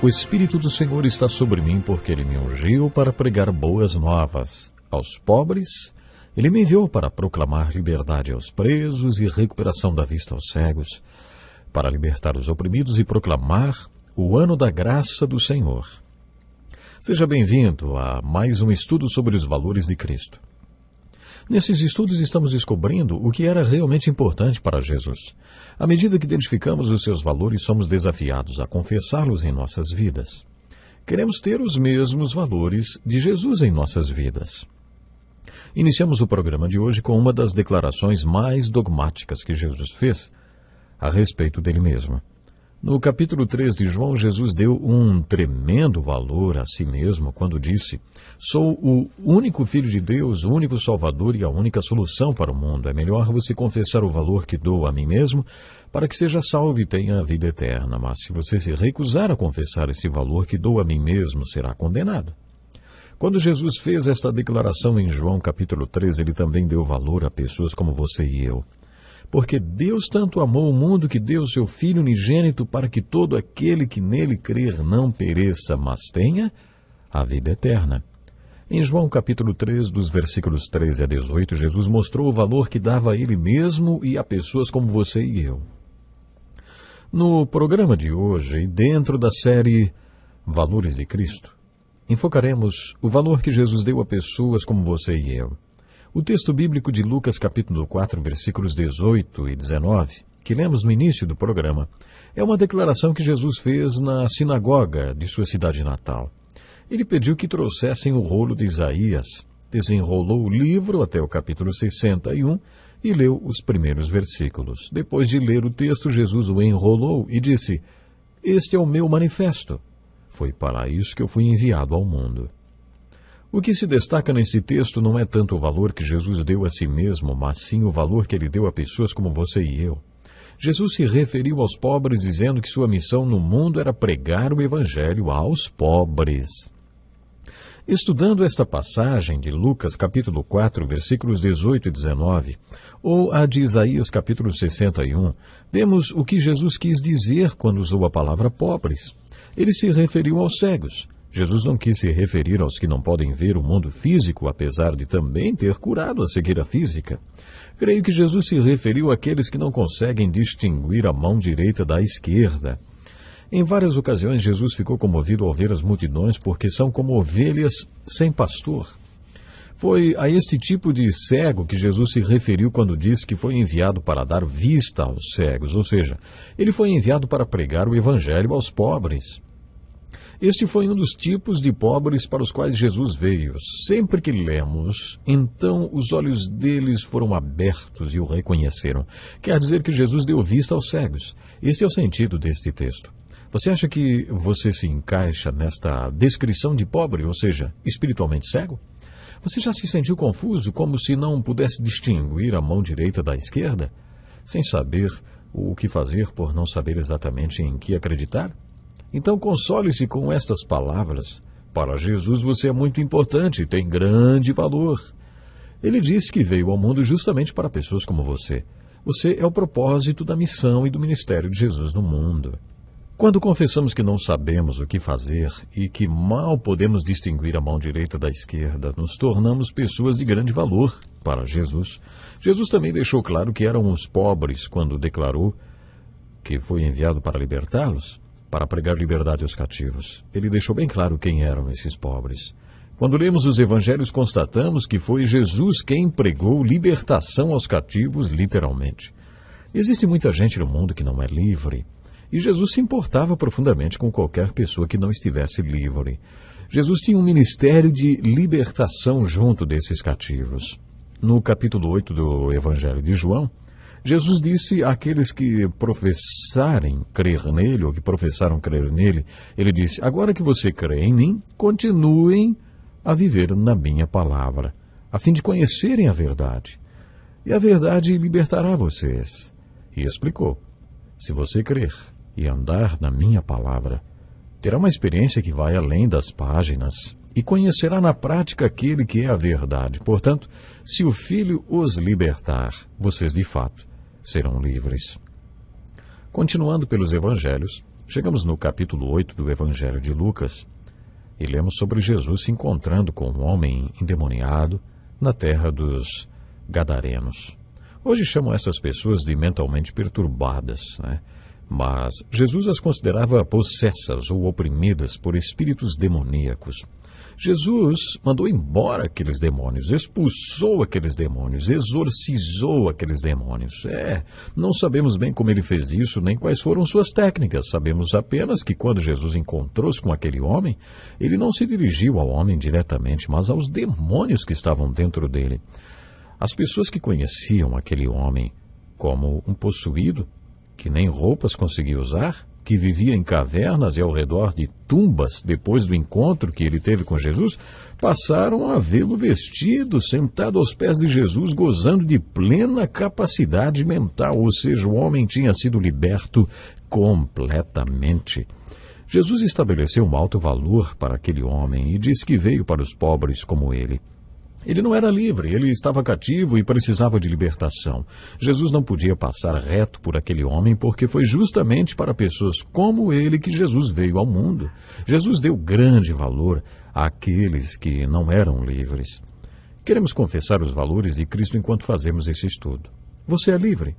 O Espírito do Senhor está sobre mim, porque Ele me ungiu para pregar boas novas aos pobres. Ele me enviou para proclamar liberdade aos presos e recuperação da vista aos cegos, para libertar os oprimidos e proclamar o ano da graça do Senhor. Seja bem-vindo a mais um estudo sobre os valores de Cristo. Nesses estudos estamos descobrindo o que era realmente importante para Jesus. À medida que identificamos os seus valores, somos desafiados a confessá-los em nossas vidas. Queremos ter os mesmos valores de Jesus em nossas vidas. Iniciamos o programa de hoje com uma das declarações mais dogmáticas que Jesus fez a respeito dele mesmo. No capítulo 3 de João, Jesus deu um tremendo valor a si mesmo quando disse: "Sou o único Filho de Deus, o único Salvador e a única solução para o mundo. É melhor você confessar o valor que dou a mim mesmo para que seja salvo e tenha a vida eterna. Mas se você se recusar a confessar esse valor que dou a mim mesmo, será condenado." Quando Jesus fez esta declaração em João capítulo 3, ele também deu valor a pessoas como você e eu. Porque Deus tanto amou o mundo que deu seu Filho unigênito para que todo aquele que nele crer não pereça, mas tenha a vida eterna. Em João capítulo 3, dos versículos 13 a 18, Jesus mostrou o valor que dava a ele mesmo e a pessoas como você e eu. No programa de hoje, dentro da série Valores de Cristo, enfocaremos o valor que Jesus deu a pessoas como você e eu. O texto bíblico de Lucas capítulo 4, versículos 18 e 19, que lemos no início do programa, é uma declaração que Jesus fez na sinagoga de sua cidade natal. Ele pediu que trouxessem o rolo de Isaías, desenrolou o livro até o capítulo 61 e leu os primeiros versículos. Depois de ler o texto, Jesus o enrolou e disse: "Este é o meu manifesto. Foi para isso que eu fui enviado ao mundo." O que se destaca nesse texto não é tanto o valor que Jesus deu a si mesmo, mas sim o valor que ele deu a pessoas como você e eu. Jesus se referiu aos pobres dizendo que sua missão no mundo era pregar o Evangelho aos pobres. Estudando esta passagem de Lucas capítulo 4, versículos 18 e 19, ou a de Isaías capítulo 61, vemos o que Jesus quis dizer quando usou a palavra pobres. Ele se referiu aos cegos. Jesus não quis se referir aos que não podem ver o mundo físico, apesar de também ter curado a cegueira física. Creio que Jesus se referiu àqueles que não conseguem distinguir a mão direita da esquerda. Em várias ocasiões, Jesus ficou comovido ao ver as multidões, porque são como ovelhas sem pastor. Foi a este tipo de cego que Jesus se referiu quando disse que foi enviado para dar vista aos cegos, ou seja, ele foi enviado para pregar o Evangelho aos pobres. Este foi um dos tipos de pobres para os quais Jesus veio. Sempre que lemos, então os olhos deles foram abertos e o reconheceram. Quer dizer que Jesus deu vista aos cegos. Esse é o sentido deste texto. Você acha que você se encaixa nesta descrição de pobre, ou seja, espiritualmente cego? Você já se sentiu confuso, como se não pudesse distinguir a mão direita da esquerda? Sem saber o que fazer por não saber exatamente em que acreditar? Então console-se com estas palavras. Para Jesus você é muito importante e tem grande valor. Ele disse que veio ao mundo justamente para pessoas como você. Você é o propósito da missão e do ministério de Jesus no mundo. Quando confessamos que não sabemos o que fazer e que mal podemos distinguir a mão direita da esquerda, nos tornamos pessoas de grande valor para Jesus. Jesus também deixou claro que eram os pobres quando declarou que foi enviado para libertá-los, para pregar liberdade aos cativos. Ele deixou bem claro quem eram esses pobres. Quando lemos os evangelhos, constatamos que foi Jesus quem pregou libertação aos cativos, literalmente. Existe muita gente no mundo que não é livre, e Jesus se importava profundamente com qualquer pessoa que não estivesse livre. Jesus tinha um ministério de libertação junto desses cativos. No capítulo 8 do Evangelho de João, Jesus disse àqueles que professarem crer nele, ou que professaram crer nele, ele disse: "Agora que você crê em mim, continuem a viver na minha palavra, a fim de conhecerem a verdade. E a verdade libertará vocês." E explicou: "Se você crer e andar na minha palavra, terá uma experiência que vai além das páginas e conhecerá na prática aquele que é a verdade. Portanto, se o Filho os libertar, vocês de fato serão livres." Continuando pelos evangelhos, Chegamos no capítulo 8 do Evangelho de Lucas e lemos sobre Jesus se encontrando com um homem endemoniado na terra dos Gadarenos. Hoje chamam essas pessoas de mentalmente perturbadas, né? Mas Jesus as considerava possessas ou oprimidas por espíritos demoníacos. Jesus mandou embora aqueles demônios, expulsou aqueles demônios, exorcizou aqueles demônios. Não sabemos bem como ele fez isso, nem quais foram suas técnicas. Sabemos apenas que quando Jesus encontrou-se com aquele homem, ele não se dirigiu ao homem diretamente, mas aos demônios que estavam dentro dele. As pessoas que conheciam aquele homem como um possuído, que nem roupas conseguia usar, que vivia em cavernas e ao redor de tumbas depois do encontro que ele teve com Jesus, passaram a vê-lo vestido, sentado aos pés de Jesus, gozando de plena capacidade mental, ou seja, o homem tinha sido liberto completamente. Jesus estabeleceu um alto valor para aquele homem e disse que veio para os pobres como ele. Ele não era livre, ele estava cativo e precisava de libertação. Jesus não podia passar reto por aquele homem porque foi justamente para pessoas como ele que Jesus veio ao mundo. Jesus deu grande valor àqueles que não eram livres. Queremos confessar os valores de Cristo enquanto fazemos esse estudo. Você é livre?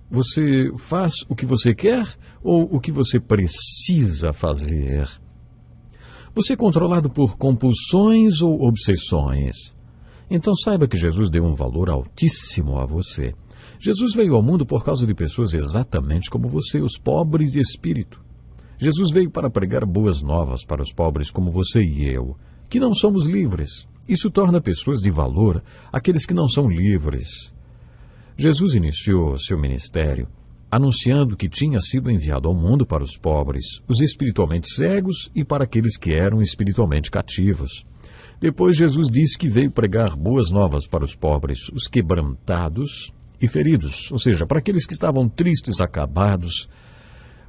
Você faz o que você quer ou o que você precisa fazer? Você é controlado por compulsões ou obsessões? Então saiba que Jesus deu um valor altíssimo a você. Jesus veio ao mundo por causa de pessoas exatamente como você, os pobres de espírito. Jesus veio para pregar boas novas para os pobres como você e eu, que não somos livres. Isso torna pessoas de valor aqueles que não são livres. Jesus iniciou seu ministério anunciando que tinha sido enviado ao mundo para os pobres, os espiritualmente cegos e para aqueles que eram espiritualmente cativos. Depois Jesus disse que veio pregar boas novas para os pobres, os quebrantados e feridos, ou seja, para aqueles que estavam tristes, acabados,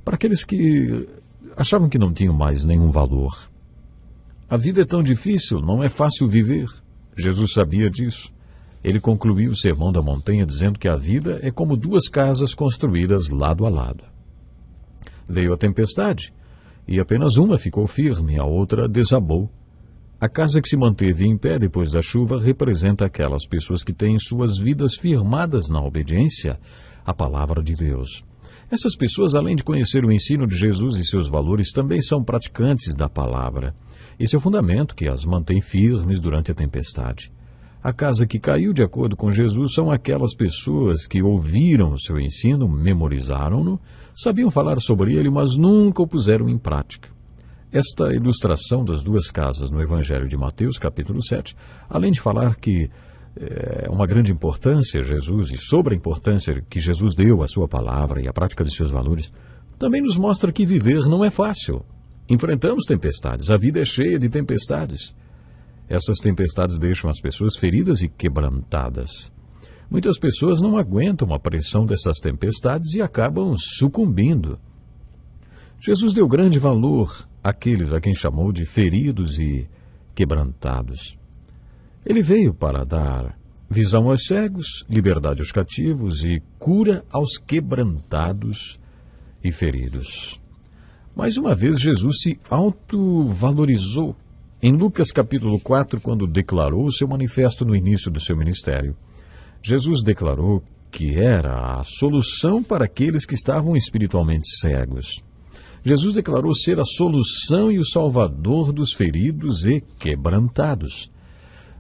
para aqueles que achavam que não tinham mais nenhum valor. A vida é tão difícil, não é fácil viver. Jesus sabia disso. Ele concluiu o Sermão da Montanha dizendo que a vida é como duas casas construídas lado a lado. Veio a tempestade e apenas uma ficou firme, a outra desabou. A casa que se manteve em pé depois da chuva representa aquelas pessoas que têm suas vidas firmadas na obediência à palavra de Deus. Essas pessoas, além de conhecer o ensino de Jesus e seus valores, também são praticantes da palavra. Esse é o fundamento que as mantém firmes durante a tempestade. A casa que caiu de acordo com Jesus são aquelas pessoas que ouviram o seu ensino, memorizaram-no, sabiam falar sobre ele, mas nunca o puseram em prática. Esta ilustração das duas casas no Evangelho de Mateus, capítulo 7, além de falar que é uma grande importância Jesus e sobre a importância que Jesus deu à sua palavra e à prática de seus valores, também nos mostra que viver não é fácil. Enfrentamos tempestades, a vida é cheia de tempestades. Essas tempestades deixam as pessoas feridas e quebrantadas. Muitas pessoas não aguentam a pressão dessas tempestades e acabam sucumbindo. Jesus deu grande valor àqueles a quem chamou de feridos e quebrantados. Ele veio para dar visão aos cegos, liberdade aos cativos e cura aos quebrantados e feridos. Mais uma vez, Jesus se autovalorizou em Lucas capítulo 4, quando declarou o seu manifesto no início do seu ministério. Jesus declarou que era a solução para aqueles que estavam espiritualmente cegos. Jesus declarou ser a solução e o salvador dos feridos e quebrantados.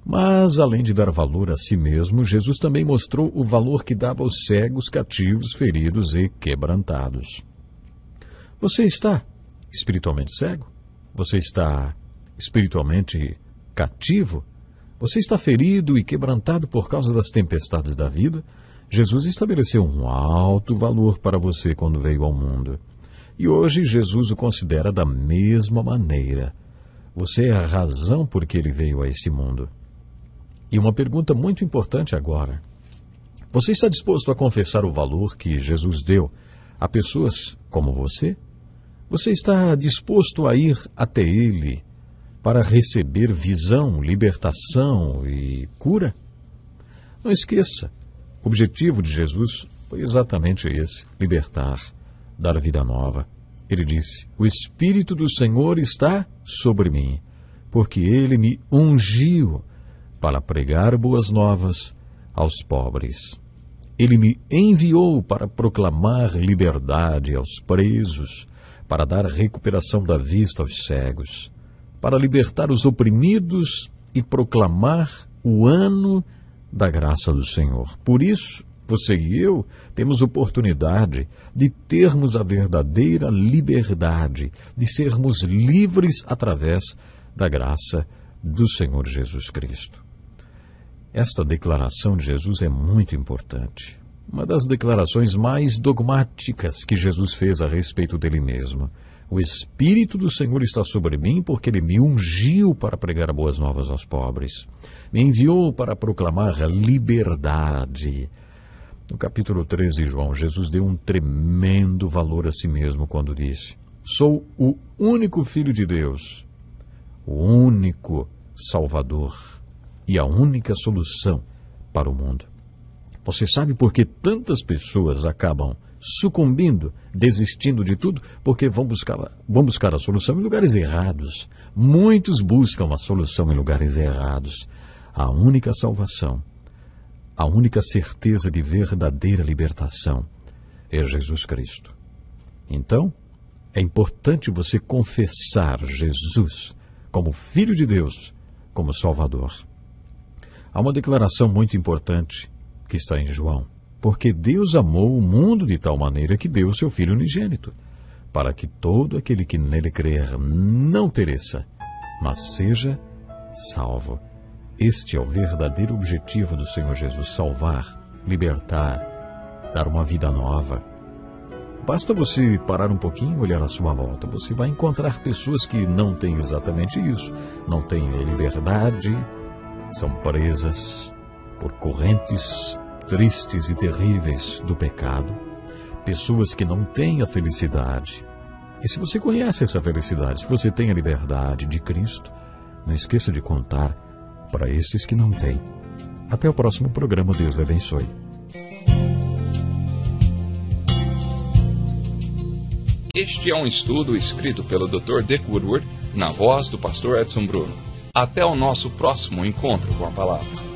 Mas, além de dar valor a si mesmo, Jesus também mostrou o valor que dava aos cegos, cativos, feridos e quebrantados. Você está espiritualmente cego? Você está espiritualmente cativo? Você está ferido e quebrantado por causa das tempestades da vida? Jesus estabeleceu um alto valor para você quando veio ao mundo. E hoje Jesus o considera da mesma maneira. Você é a razão por que ele veio a esse mundo. E uma pergunta muito importante agora. Você está disposto a confessar o valor que Jesus deu a pessoas como você? Você está disposto a ir até ele para receber visão, libertação e cura? Não esqueça, o objetivo de Jesus foi exatamente esse: libertar, dar vida nova, Ele disse: o Espírito do Senhor está sobre mim, porque Ele me ungiu para pregar boas novas aos pobres. Ele me enviou para proclamar liberdade aos presos, para dar recuperação da vista aos cegos, para libertar os oprimidos e proclamar o ano da graça do Senhor. Por isso, você e eu temos oportunidade de termos a verdadeira liberdade, de sermos livres através da graça do Senhor Jesus Cristo. Esta declaração de Jesus é muito importante. Uma das declarações mais dogmáticas que Jesus fez a respeito dele mesmo. O Espírito do Senhor está sobre mim porque Ele me ungiu para pregar boas novas aos pobres. Me enviou para proclamar a liberdade. No capítulo 13 de João, Jesus deu um tremendo valor a si mesmo quando disse: sou o único Filho de Deus, o único Salvador e a única solução para o mundo. Você sabe por que tantas pessoas acabam sucumbindo, desistindo de tudo? Porque vão buscar a solução em lugares errados. Muitos buscam a solução em lugares errados. A única salvação, a única certeza de verdadeira libertação é Jesus Cristo. Então, é importante você confessar Jesus como Filho de Deus, como Salvador. Há uma declaração muito importante que está em João: porque Deus amou o mundo de tal maneira que deu o seu Filho unigênito, para que todo aquele que nele crer não pereça, mas seja salvo. Este é o verdadeiro objetivo do Senhor Jesus: salvar, libertar, dar uma vida nova. Basta você parar um pouquinho e olhar à sua volta. Você vai encontrar pessoas que não têm exatamente isso, não têm liberdade, são presas por correntes tristes e terríveis do pecado, pessoas que não têm a felicidade. E se você conhece essa felicidade, se você tem a liberdade de Cristo, não esqueça de contar para esses que não têm. Até o próximo programa. Deus lhe abençoe. Este é um estudo escrito pelo Dr. Dick Woodward, na voz do pastor Edson Bruno. Até o nosso próximo encontro com a palavra.